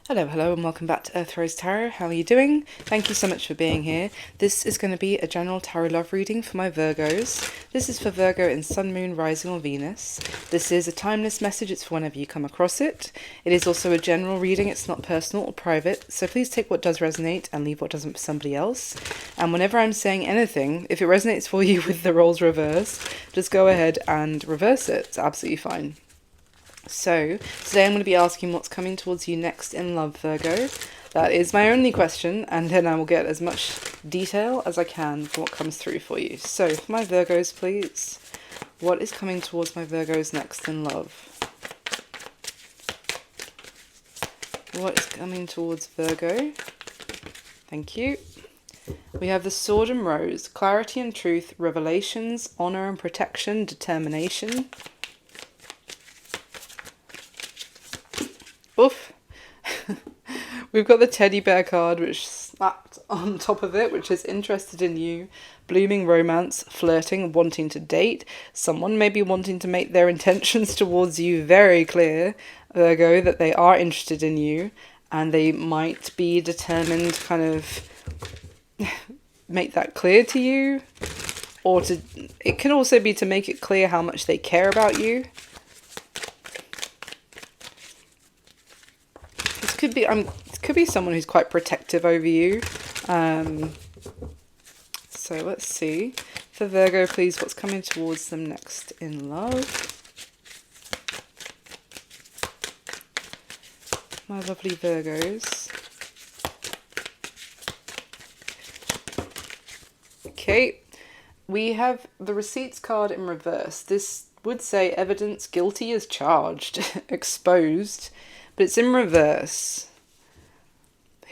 Hello, and welcome back to Earth Rose Tarot. How are you doing? Thank you so much for being here. This is going to be a general tarot love reading for my Virgos. This is for Virgo in Sun, Moon, Rising, or Venus. This is a timeless message. It's for whenever you come across it. It is also a general reading. It's not personal or private, so please take what does resonate and leave what doesn't for somebody else. And whenever I'm saying anything, if it resonates for you with the roles reversed, just go ahead and reverse it. It's absolutely fine. So, today I'm going to be asking what's coming towards you next in love, Virgo. That is my only question, and then I will get as much detail as I can for what comes through for you. So, for my Virgos, please, what is coming towards my Virgos next in love? What is coming towards Virgo? Thank you. We have the Sword and Rose, clarity and truth, revelations, honor and protection, determination. Oof. We've got the teddy bear card, which slapped on top of it, which is interested in you, blooming romance, flirting, wanting to date. Someone may be wanting to make their intentions towards you very clear, Virgo, that they are interested in you, and they might be determined to kind of make that clear to you, or it can also be to make it clear how much they care about you. It could be someone who's quite protective over you. So let's see. For Virgo, please, what's coming towards them next in love? My lovely Virgos. Okay, we have the receipts card in reverse. This would say evidence guilty as charged, exposed. But it's in reverse.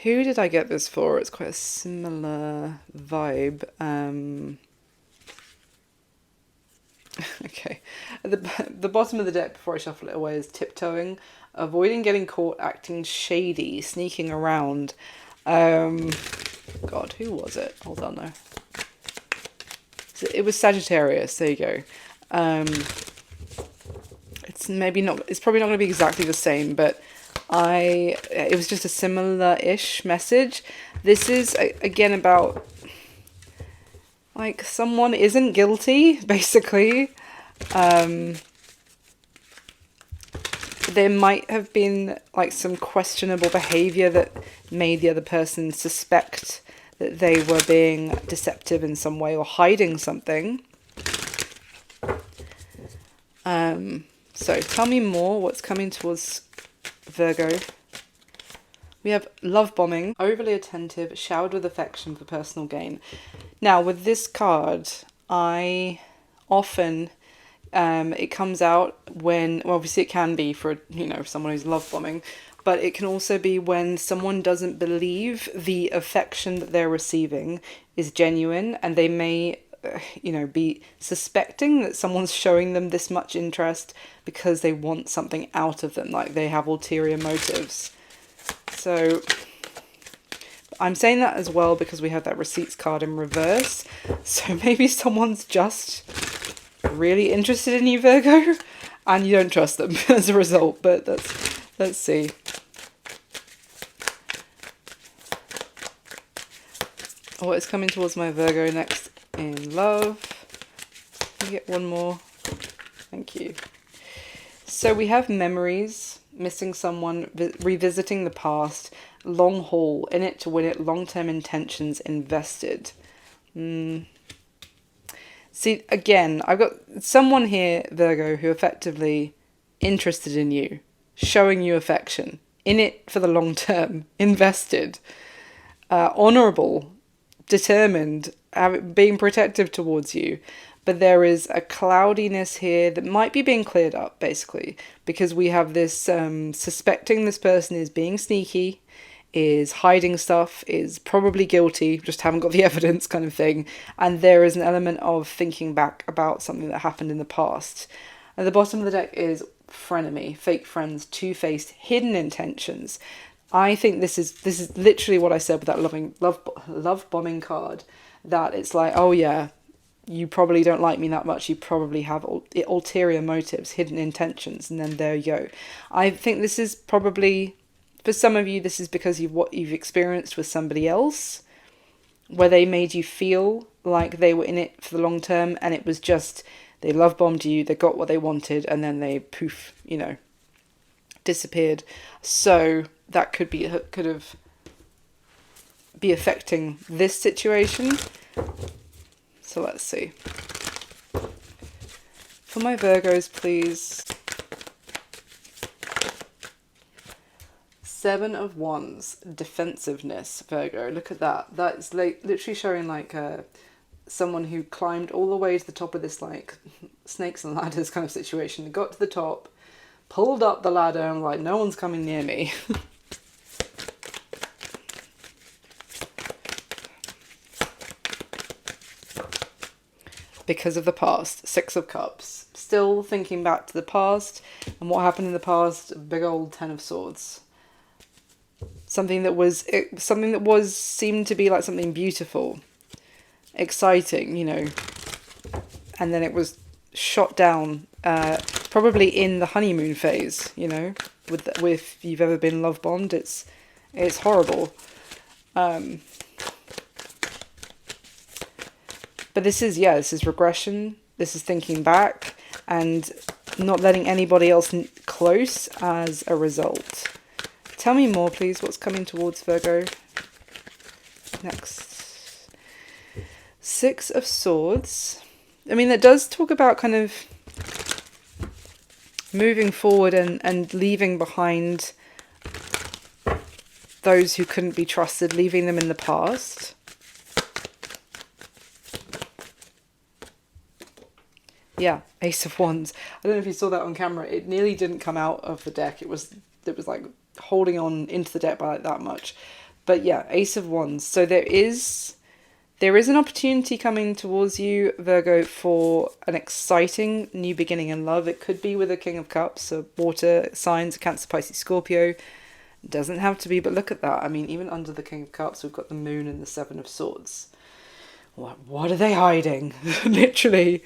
Who did I get this for? It's quite a similar vibe. Okay. At the bottom of the deck, before I shuffle it away, is tiptoeing. Avoiding getting caught acting shady, sneaking around. God, who was it? Hold on, though. It was Sagittarius. There you go. It's probably not going to be exactly the same, but it was just a similar-ish message. This is again about like someone isn't guilty, basically. There might have been like some questionable behavior that made the other person suspect that they were being deceptive in some way or hiding something. So tell me more, what's coming towards Virgo. We have love bombing, overly attentive, showered with affection for personal gain. Now with this card, I often, it comes out when, well, obviously it can be for, someone who's love bombing, but it can also be when someone doesn't believe the affection that they're receiving is genuine, and they may be suspecting that someone's showing them this much interest because they want something out of them, like they have ulterior motives. So I'm saying that as well because we have that receipts card in reverse. So maybe someone's just really interested in you, Virgo, and you don't trust them as a result, but let's see. What is coming towards my Virgo next in love? Can you get one more? Thank you. So we have memories, missing someone, revisiting the past, long haul, in it to win it, long-term intentions, invested. See, again, I've got someone here, Virgo, who effectively interested in you, showing you affection, in it for the long term, invested, honourable, determined, being protective towards you. But there is a cloudiness here that might be being cleared up, basically, because we have this suspecting this person is being sneaky, is hiding stuff, is probably guilty, just haven't got the evidence kind of thing. And there is an element of thinking back about something that happened in the past. At the bottom of the deck is frenemy, fake friends, two-faced, hidden intentions. I think this is literally what I said with that love bombing card, that it's like, oh yeah, you probably don't like me that much, you probably have ulterior motives, hidden intentions, and then there you go. I think this is probably For some of you, this is because of what you've experienced with somebody else, where they made you feel like they were in it for the long term, and it was just, they love bombed you, they got what they wanted, and then they poof, you know, disappeared. So that could be affecting this situation. So let's see. For my Virgos, please. 7 of Wands, defensiveness, Virgo. Look at that. That's like literally showing like someone who climbed all the way to the top of this like snakes and ladders kind of situation. They got to the top, pulled up the ladder, and like, no one's coming near me. Because of the past. 6 of Cups. Still thinking back to the past and what happened in the past. Big old 10 of Swords. Something that seemed to be like something beautiful, exciting, you know, and then it was shot down, probably in the honeymoon phase, you know, with if you've ever been love bombed, it's horrible. But this is regression. This is thinking back and not letting anybody else close as a result. Tell me more, please. What's coming towards Virgo? Next. 6 of Swords. I mean, that does talk about kind of moving forward and leaving behind those who couldn't be trusted, leaving them in the past. Yeah, Ace of Wands. I don't know if you saw that on camera. It nearly didn't come out of the deck. It was like holding on into the deck by like that much. But yeah, Ace of Wands. So there is an opportunity coming towards you, Virgo, for an exciting new beginning in love. It could be with a King of Cups, so water signs, Cancer, Pisces, Scorpio. It doesn't have to be, but look at that. I mean, even under the King of Cups, we've got the Moon and the 7 of Swords. What are they hiding? Literally,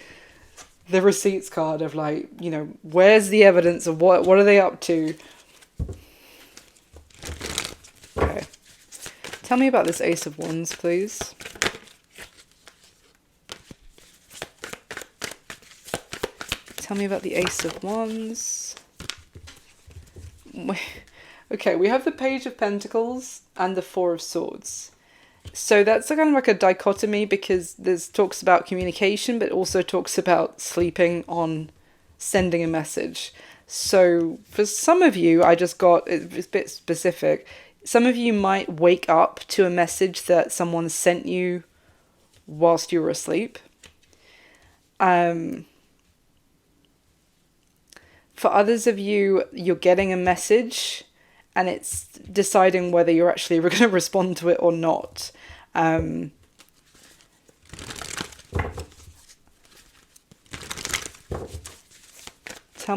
the receipts card of like, you know, where's the evidence of what are they up to? Okay. Tell me about this Ace of Wands, please. Tell me about the Ace of Wands. Okay, we have the Page of Pentacles and the 4 of Swords. So that's kind of like a dichotomy, because there's talks about communication, but also talks about sleeping on sending a message. So for some of you, it's a bit specific. Some of you might wake up to a message that someone sent you whilst you were asleep. For others of you, you're getting a message and it's deciding whether you're actually going to respond to it or not. Tell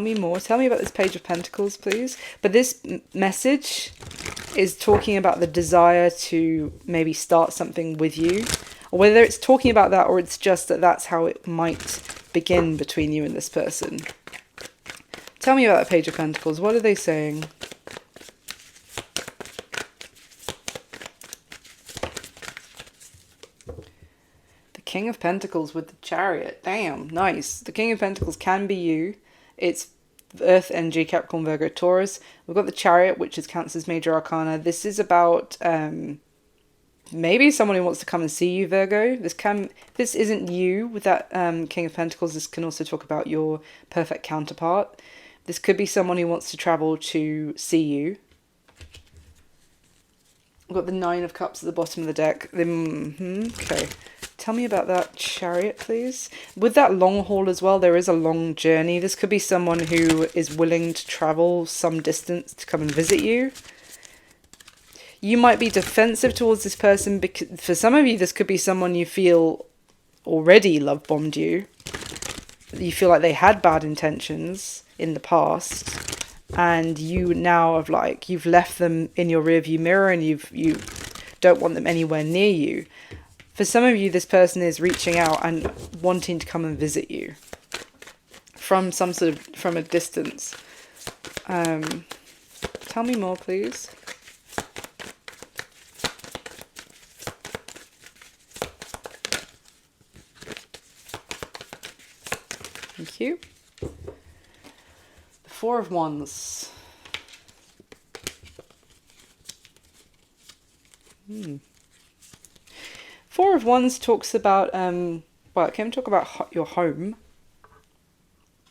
me more. Tell me about this Page of Pentacles, please. But this message is talking about the desire to maybe start something with you. Or whether it's talking about that or it's just that that's how it might begin between you and this person. Tell me about that Page of Pentacles. What are they saying? The King of Pentacles with the Chariot. Damn, nice. The King of Pentacles can be you. It's Earth, NG, Capricorn, Virgo, Taurus. We've got the Chariot, which is Cancer's major arcana. This is about maybe someone who wants to come and see you, Virgo. This isn't you with that King of Pentacles. This can also talk about your perfect counterpart. This could be someone who wants to travel to see you. We've got the 9 of Cups at the bottom of the deck. Okay. Tell me about that Chariot, please. With that long haul as well, there is a long journey. This could be someone who is willing to travel some distance to come and visit you. You might be defensive towards this person because for some of you, this could be someone you feel already love bombed you. You feel like they had bad intentions in the past. And you now have you've left them in your rearview mirror and you don't want them anywhere near you. For some of you, this person is reaching out and wanting to come and visit you from a distance. Tell me more, please. Thank you. The Four of Wands. Four of Wands talks about, well, it can talk about your home.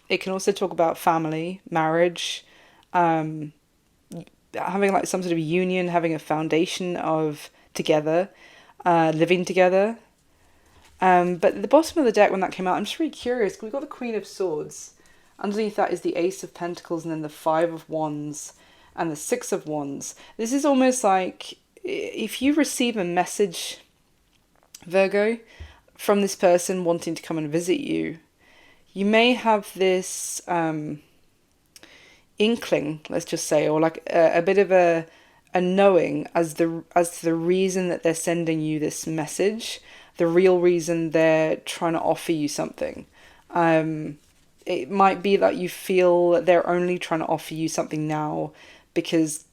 It can also talk about family, marriage, having like some sort of union, having a foundation of together, living together. But at the bottom of the deck when that came out, I'm just really curious. We've got the Queen of Swords. Underneath that is the Ace of Pentacles, and then the Five of Wands and the Six of Wands. This is almost like if you receive a message, Virgo, from this person wanting to come and visit you, you may have this inkling, let's just say, or like a bit of a knowing as to the reason that they're sending you this message, the real reason they're trying to offer you something. It might be that you feel that they're only trying to offer you something now because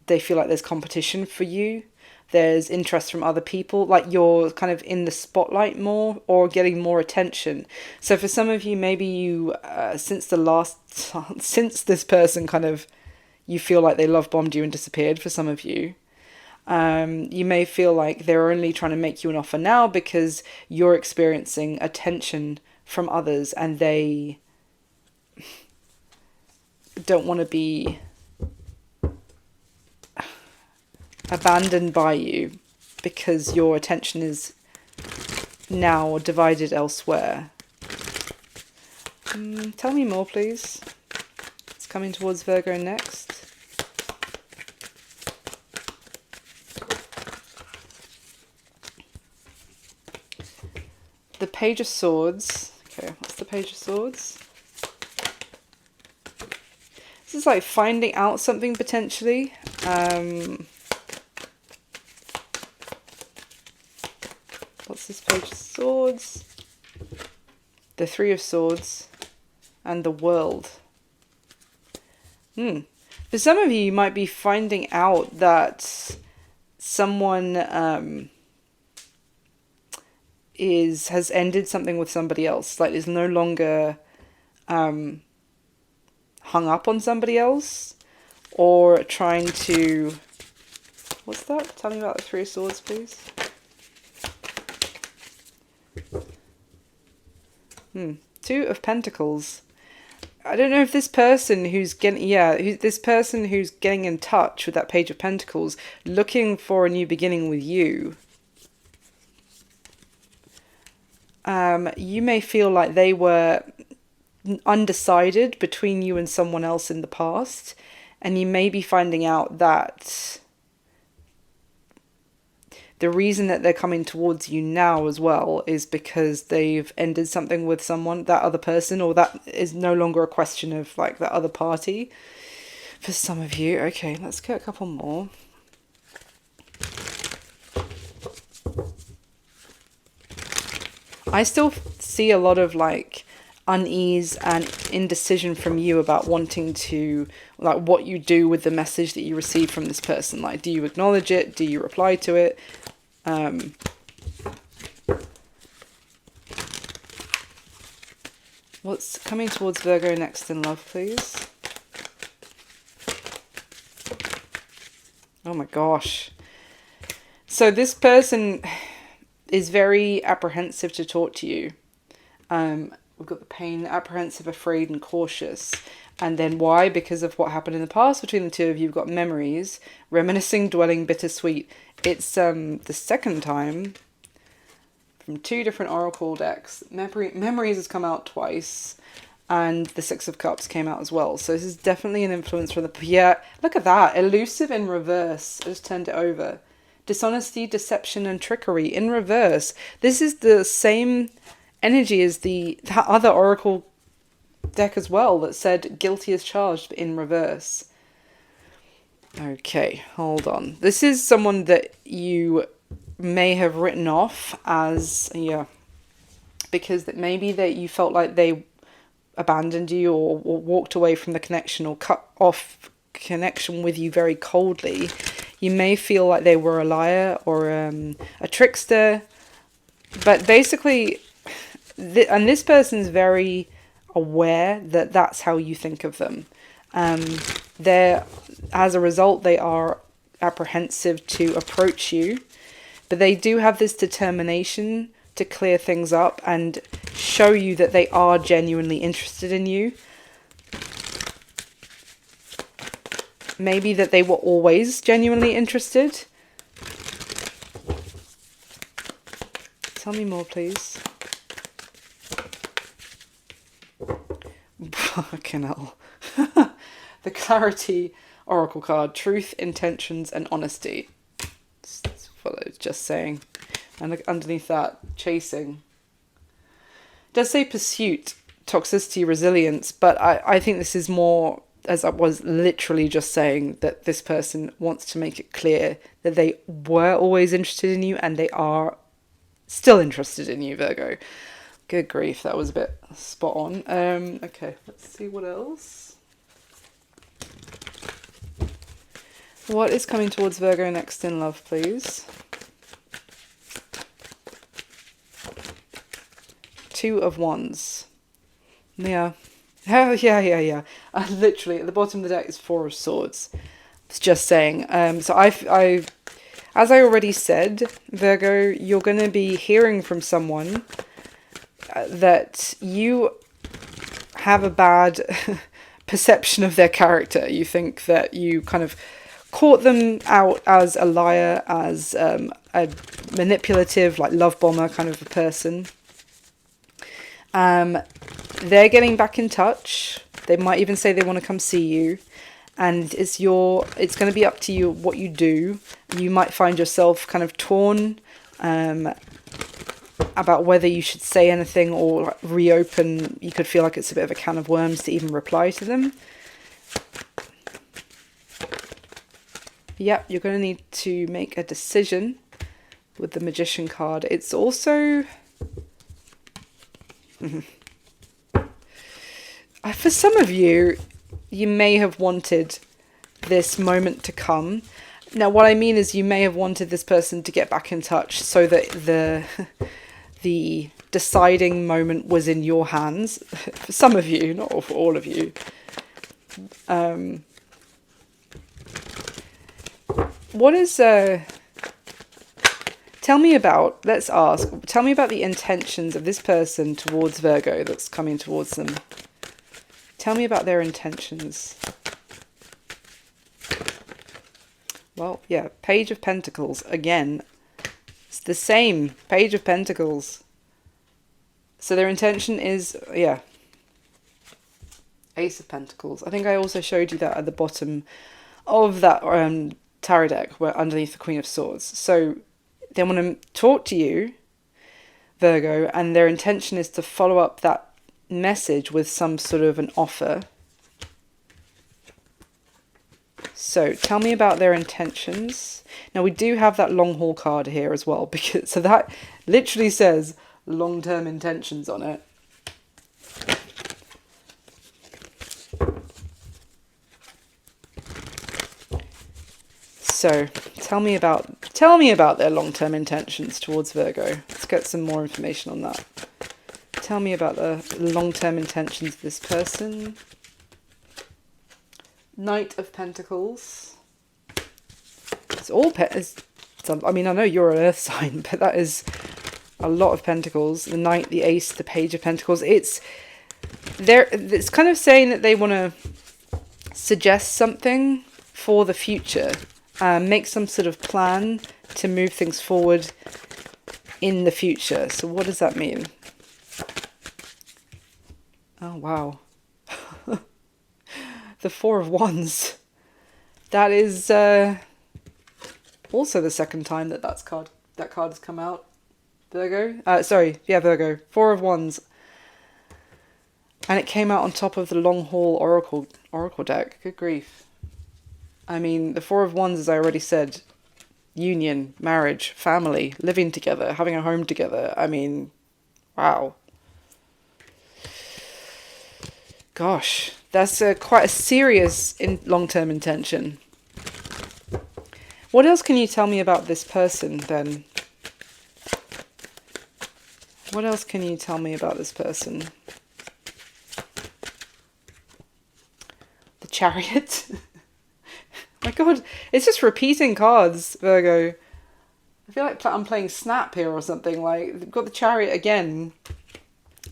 they feel like there's competition for you. There's interest from other people, like you're kind of in the spotlight more or getting more attention. So for some of you, maybe you, since this person kind of, you feel like they love bombed you and disappeared for some of you. You may feel like they're only trying to make you an offer now because you're experiencing attention from others and they don't want to be abandoned by you because your attention is now divided elsewhere. Tell me more, please. It's coming towards Virgo next. The Page of Swords. Okay, what's the Page of Swords? This is like finding out something potentially. What's this Page of Swords? The Three of Swords and the World. For some of you, you might be finding out that someone has ended something with somebody else, like is no longer hung up on somebody else, or trying to, what's that? Tell me about the Three of Swords, please. Two of Pentacles. I don't know if this person who's getting, this person who's getting in touch with that Page of Pentacles, looking for a new beginning with you, you may feel like they were undecided between you and someone else in the past, and you may be finding out that the reason that they're coming towards you now as well is because they've ended something with someone, that other person, or that is no longer a question of like the other party. For some of you, okay, let's get a couple more. I still see a lot of like unease and indecision from you about wanting to, like, what you do with the message that you receive from this person. Like, do you acknowledge it? Do you reply to it? What's coming towards Virgo next in love, please? Oh my gosh. So this person is very apprehensive to talk to you. We've got the pain, apprehensive, afraid, and cautious. And then why? Because of what happened in the past between the two of you. You've got memories, reminiscing, dwelling, bittersweet. It's the second time from two different oracle decks. Memories has come out twice, and the Six of Cups came out as well. So this is definitely an influence from the... Yeah, look at that. Elusive in reverse. I just turned it over. Dishonesty, deception, and trickery in reverse. This is the same energy as that other oracle deck as well that said guilty as charged, but in reverse. Okay, hold on. This is someone that you may have written off as, because that maybe that you felt like they abandoned you or walked away from the connection or cut off connection with you very coldly. You may feel like they were a liar or a trickster, but basically, and this person's very aware that that's how you think of them. As a result, they are apprehensive to approach you, but they do have this determination to clear things up and show you that they are genuinely interested in you. Maybe that they were always genuinely interested. Tell me more, please. Fucking hell. The Clarity Oracle card. Truth, intentions, and honesty. That's what I was just saying. And underneath that, chasing. It does say pursuit, toxicity, resilience, but I think this is more, as I was literally just saying, that this person wants to make it clear that they were always interested in you and they are still interested in you, Virgo. Good grief, that was a bit spot on. Okay, let's see what else. What is coming towards Virgo next in love, please? Two of Wands. Yeah. Oh, yeah. Literally, at the bottom of the deck is Four of Swords. It's just saying. So I, as I already said, Virgo, you're going to be hearing from someone that you have a bad perception of their character. You think that you kind of caught them out as a liar, as a manipulative, like love bomber kind of a person. They're getting back in touch. They might even say they want to come see you. And it's going to be up to you what you do. You might find yourself kind of torn about whether you should say anything or reopen. You could feel like it's a bit of a can of worms to even reply to them. Yep, you're going to need to make a decision with the Magician card. It's also... for some of you, you may have wanted this moment to come. Now, what I mean is you may have wanted this person to get back in touch so that the deciding moment was in your hands. For some of you, not for all of you. What is... tell me about the intentions of this person towards Virgo that's coming towards them. Tell me about their intentions. Well, yeah, Page of Pentacles. Again, it's the same. Page of Pentacles. So their intention is, yeah, Ace of Pentacles. I think I also showed you that at the bottom of that tarot deck, where underneath the Queen of Swords. So they want to talk to you, Virgo, and their intention is to follow up that message with some sort of an offer. So tell me about their intentions. Now we do have that long haul card here as well, because so that literally says long-term intentions on it. So tell me about their long-term intentions towards Virgo. Let's get some more information on that. Tell me about the long-term intentions of this person. Knight of Pentacles. It's all I mean, I know you're an earth sign, but that is a lot of pentacles. The Knight, the Ace, the Page of Pentacles. It's kind of saying that they want to suggest something for the future. Make some sort of plan to move things forward in the future. So what does that mean? Oh, wow. The Four of Wands. That is also the second time that card has come out. Virgo? Virgo. Four of Wands. And it came out on top of the Long Haul Oracle deck. Good grief. I mean, the Four of Wands, as I already said, union, marriage, family, living together, having a home together. I mean, wow. Gosh, that's quite a serious long-term intention. What else can you tell me about this person, then? What else can you tell me about this person? Chariot. My God, it's just repeating cards, Virgo. I feel like I'm playing Snap here or something. Like, they've got the Chariot again.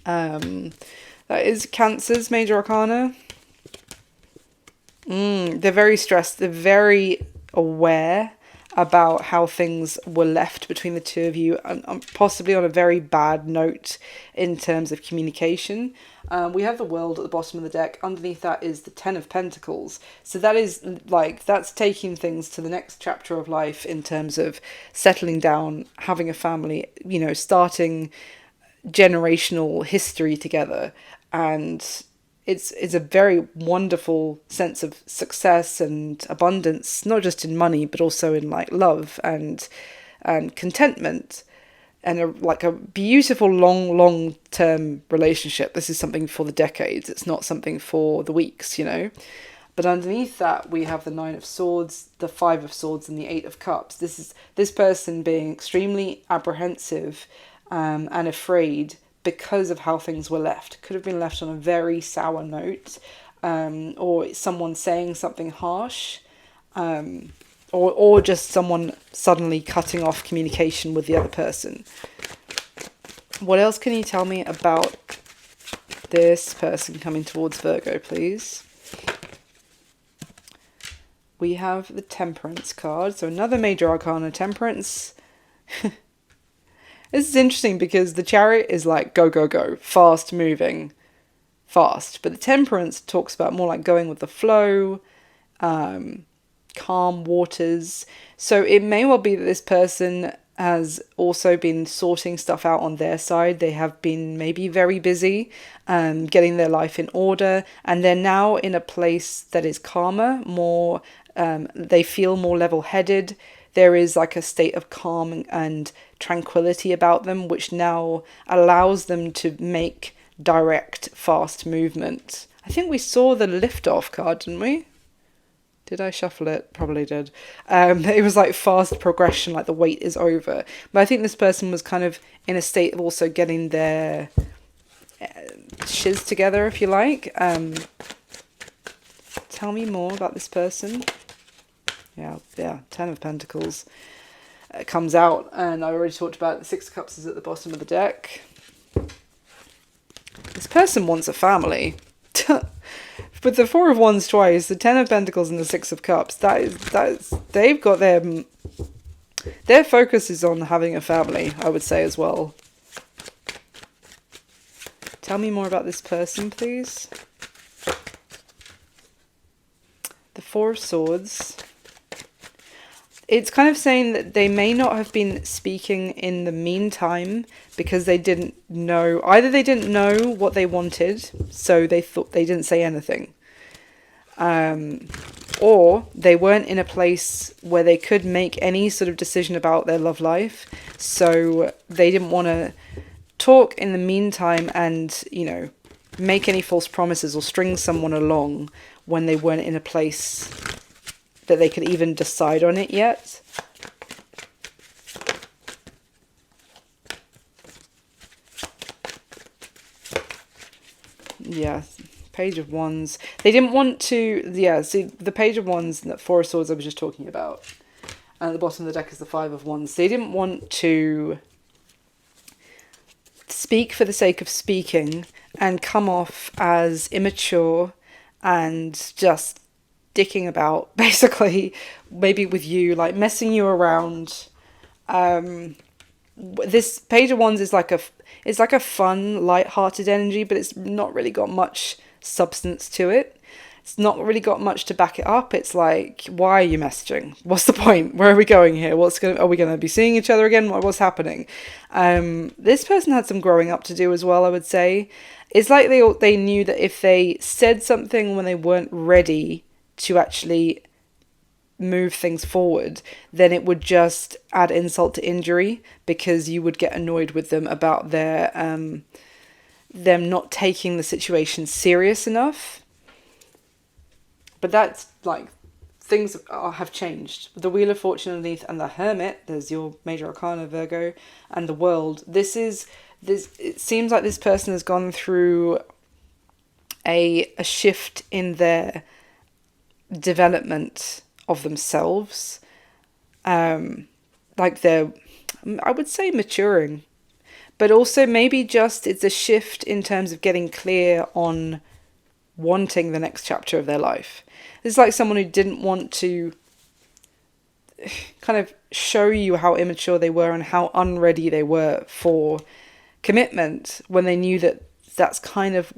That is Cancer's major arcana. They're very stressed. They're very aware about how things were left between the two of you, and possibly on a very bad note in terms of communication. We have the World at the bottom of the deck. Underneath that is the Ten of Pentacles. So that is like, that's taking things to the next chapter of life in terms of settling down, having a family, you know, starting generational history together. And it's a very wonderful sense of success and abundance, not just in money, but also in like love and contentment, and a beautiful long term relationship. This is something for the decades. It's not something for the weeks, you know. But underneath that, we have the Nine of Swords, the Five of Swords, and the Eight of Cups. This is this person being extremely apprehensive and afraid because of how things were left. Could have been left on a very sour note, or someone saying something harsh, or just someone suddenly cutting off communication with the other person. What else can you tell me about this person coming towards Virgo, please? We have the Temperance card, so another major arcana, Temperance. This is interesting because the Chariot is like go, go, go, fast moving, fast. But the Temperance talks about more like going with the flow, calm waters. So it may well be that this person has also been sorting stuff out on their side. They have been maybe very busy getting their life in order. And they're now in a place that is calmer, more, they feel more level-headed. There is like a state of calm and tranquility about them, which now allows them to make direct, fast movement. I think we saw the lift-off card, didn't we? Did I shuffle it? Probably did. It was like fast progression, like the wait is over. But I think this person was kind of in a state of also getting their shiz together, if you like. Tell me more about this person. Yeah, Ten of Pentacles comes out, and I already talked about the Six of Cups is at the bottom of the deck. This person wants a family. With the Four of Wands twice, the Ten of Pentacles and the Six of Cups, that is they've got their focus is on having a family, I would say as well. Tell me more about this person, please. The Four of Swords. It's kind of saying that they may not have been speaking in the meantime because they didn't know, either they didn't know what they wanted, so they thought they didn't say anything. Or they weren't in a place where they could make any sort of decision about their love life, so they didn't want to talk in the meantime and, you know, make any false promises or string someone along when they weren't in a place that they could even decide on it yet. Yeah, Page of Wands. They didn't want to, yeah, see, the Page of Wands and the Four of Swords I was just talking about. And at the bottom of the deck is the Five of Wands. They didn't want to speak for the sake of speaking and come off as immature and just dicking about, basically, maybe with you, like messing you around. This Page of Wands is like a fun, light-hearted energy, but it's not really got much substance to it. It's not really got much to back it up. It's like, why are you messaging? What's the point? Where are we going here? Are we going to be seeing each other again? What's happening? This person had some growing up to do as well, I would say. It's like they knew that if they said something when they weren't ready to actually move things forward, then it would just add insult to injury, because you would get annoyed with them about their them not taking the situation serious enough. But that's like, things have changed. The Wheel of Fortune underneath and the Hermit, there's your major arcana, Virgo, and the World. It seems like this person has gone through a shift in their development of themselves. Like they're, I would say, maturing. But also maybe just it's a shift in terms of getting clear on wanting the next chapter of their life. It's like someone who didn't want to kind of show you how immature they were and how unready they were for commitment when they knew that that's kind of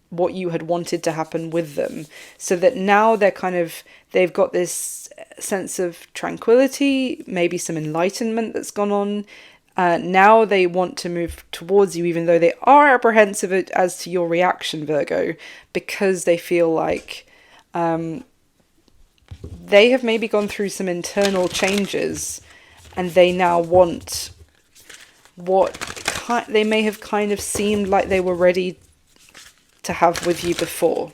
what you had wanted to happen with them. So that now they've got this sense of tranquility, maybe some enlightenment that's gone on. Now they want to move towards you, even though they are apprehensive as to your reaction, Virgo, because they feel like they have maybe gone through some internal changes and they now want what they may have kind of seemed like they were ready to have with you before.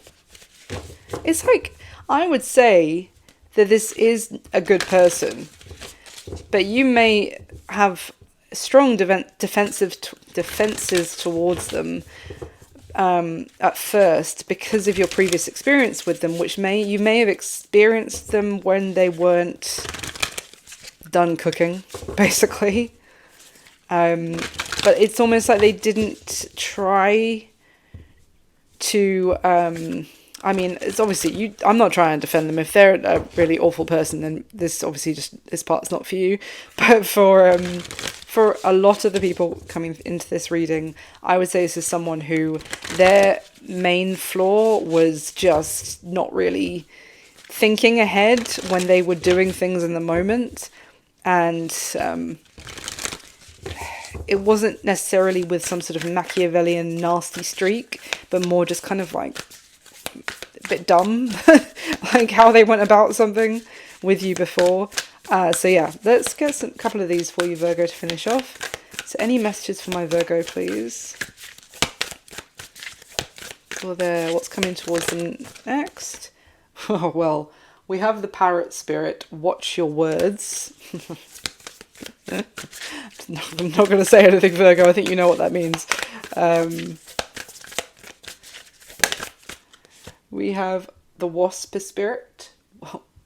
It's like, I would say that this is a good person, but you may have strong defenses towards them at first because of your previous experience with them, which you may have experienced them when they weren't done cooking, basically. But it's almost like they didn't try to I mean, it's obviously I'm not trying to defend them. If they're a really awful person, then this part's not for you. But for a lot of the people coming into this reading, I would say this is someone who their main flaw was just not really thinking ahead when they were doing things in the moment, and it wasn't necessarily with some sort of Machiavellian nasty streak, but more just kind of like a bit dumb, like how they went about something with you before. So yeah, let's get a couple of these for you, Virgo, to finish off. So any messages for my Virgo, please? For what's coming towards them next? Oh, well, we have the parrot spirit, watch your words. I'm not going to say anything, Virgo. I think you know what that means. We have the wasp spirit.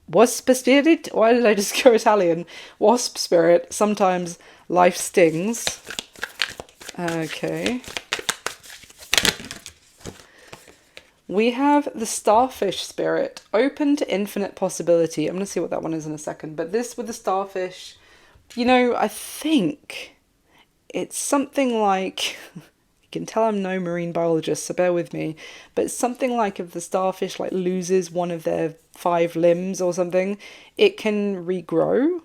Wasp spirit? Why did I just go Italian? Wasp spirit. Sometimes life stings. Okay. We have the starfish spirit. Open to infinite possibility. I'm going to see what that one is in a second. But this with the starfish, I think it's something like... You can tell I'm no marine biologist, so bear with me. But it's something like if the starfish loses one of their 5 limbs or something, it can regrow.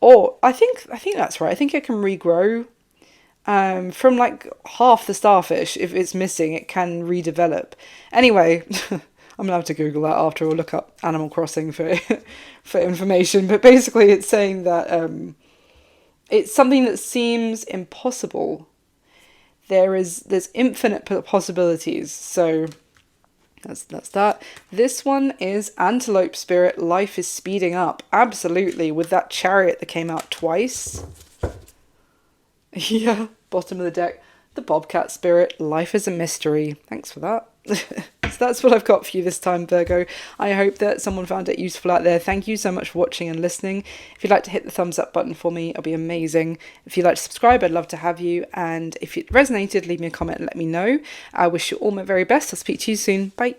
Or I think that's right. I think it can regrow from half the starfish. If it's missing, it can redevelop. Anyway, I'm gonna have to Google that after, or look up Animal Crossing for for information. But basically, it's saying that it's something that seems impossible. There's infinite possibilities, so that's that. This one is antelope spirit. Life is speeding up, absolutely, with that chariot that came out twice. Yeah, bottom of the deck. The bobcat spirit. Life is a mystery. Thanks for that. So that's what I've got for you this time, Virgo. I hope that someone found it useful out there. Thank you so much for watching and listening. If you'd like to hit the thumbs up button for me, it'll be amazing. If you'd like to subscribe, I'd love to have you. And if it resonated, leave me a comment and let me know. I wish you all my very best. I'll speak to you soon. Bye.